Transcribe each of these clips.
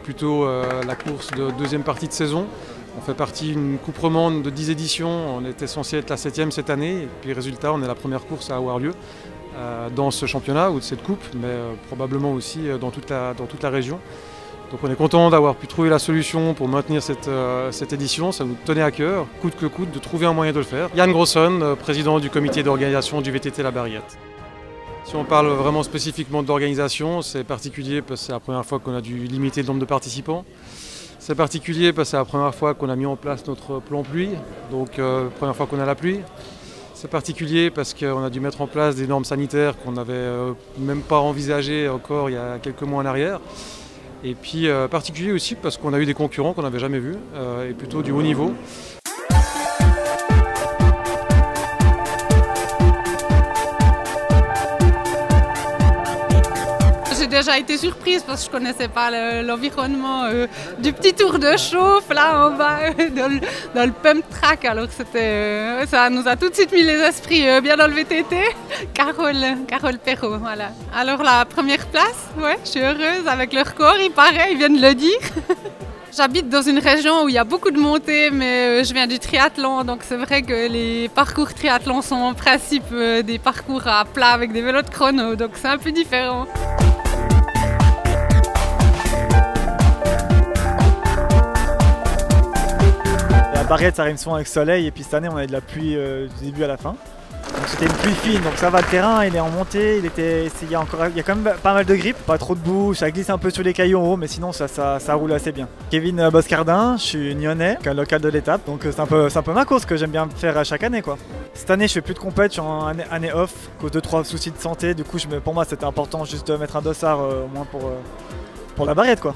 plutôt la course de deuxième partie de saison. On fait partie d'une coupe romande de 10 éditions, on était censé être la 7e cette année, et puis résultat, on est la première course à avoir lieu dans ce championnat ou de cette coupe, mais probablement aussi dans toute la région. Donc on est content d'avoir pu trouver la solution pour maintenir cette édition, ça nous tenait à cœur, coûte que coûte, de trouver un moyen de le faire. Yann Grosson, président du comité d'organisation du VTT La Barriette. Si on parle vraiment spécifiquement de l'organisation, c'est particulier parce que c'est la première fois qu'on a dû limiter le nombre de participants. C'est particulier parce que c'est la première fois qu'on a mis en place notre plan pluie, donc première fois qu'on a la pluie. C'est particulier parce qu'on a dû mettre en place des normes sanitaires qu'on n'avait même pas envisagées encore il y a quelques mois en arrière. Et puis particulier aussi parce qu'on a eu des concurrents qu'on n'avait jamais vus, et plutôt du haut niveau. J'ai déjà été surprise parce que je ne connaissais pas l'environnement du petit tour de chauffe là en bas dans le pump track. Alors ça nous a tout de suite mis les esprits bien dans le VTT. Carole Perrault, voilà. Alors la première place, ouais, je suis heureuse avec le record, il paraît, ils viennent de le dire. J'habite dans une région où il y a beaucoup de montées, mais je viens du triathlon, donc c'est vrai que les parcours triathlon sont en principe des parcours à plat avec des vélos de chrono, donc c'est un peu différent. La Barriette, ça rime souvent avec soleil, et puis cette année on a eu de la pluie du début à la fin. Donc c'était une pluie fine, donc ça va, le terrain il est en montée, il y a quand même pas mal de grippe, pas trop de boue, ça glisse un peu sur les cailloux en haut, mais sinon ça roule assez bien. Kevin Boscardin, je suis nyonnais, local de l'étape, donc c'est un peu ma course que j'aime bien faire chaque année, quoi. Cette année je fais plus de compète, je suis en année off, à cause de 3 soucis de santé, du coup pour moi c'était important juste de mettre un dossard au moins pour la Barriette, quoi.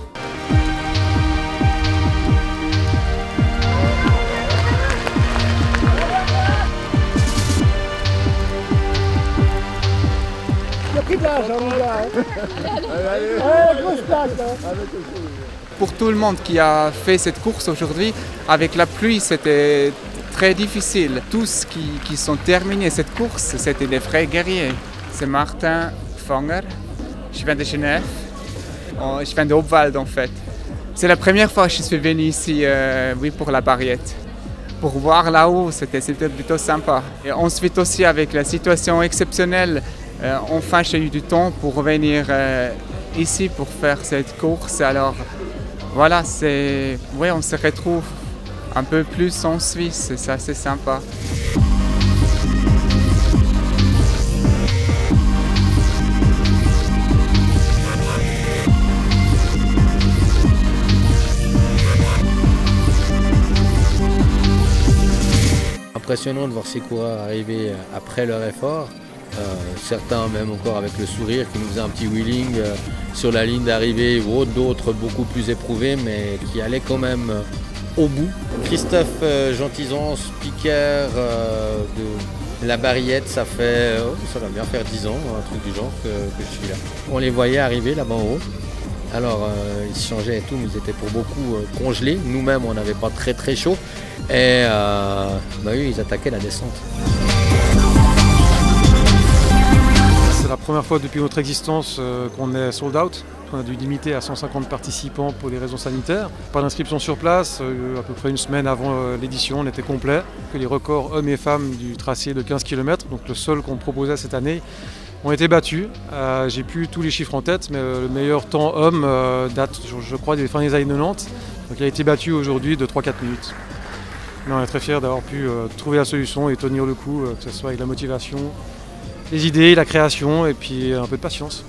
Pour tout le monde qui a fait cette course aujourd'hui, avec la pluie, c'était très difficile. Tous qui sont terminés cette course, c'était des vrais guerriers. C'est Martin Fonger, je viens de Genève, je viens de Obwald en fait. C'est la première fois que je suis venu ici pour la Barriette. Pour voir là-haut, c'était plutôt sympa. Et ensuite aussi avec la situation exceptionnelle, enfin j'ai eu du temps pour revenir ici pour faire cette course. Alors voilà, on se retrouve un peu plus en Suisse, c'est assez sympa. Impressionnant de voir ces coureurs arriver après leur effort. Certains même encore avec le sourire qui nous faisaient un petit wheeling sur la ligne d'arrivée ou autre, d'autres beaucoup plus éprouvés mais qui allaient quand même au bout. Christophe Gentizon, speaker de La Barriette, ça va bien faire 10 ans, un truc du genre que je suis là. On les voyait arriver là-bas en haut. Alors ils se changeaient et tout, mais ils étaient pour beaucoup congelés. Nous-mêmes on n'avait pas très chaud et oui, ils attaquaient la descente. C'est la première fois depuis notre existence qu'on est sold out. On a dû limiter à 150 participants pour des raisons sanitaires. Pas d'inscription sur place, à peu près une semaine avant l'édition, on était complet. Les records hommes et femmes du tracé de 15 km, donc le seul qu'on proposait cette année, ont été battus. J'ai plus tous les chiffres en tête, mais le meilleur temps homme date, je crois, des fins des années 90. Donc il a été battu aujourd'hui de 3-4 minutes. Mais on est très fiers d'avoir pu trouver la solution et tenir le coup, que ce soit avec la motivation, les idées, la création et puis un peu de patience.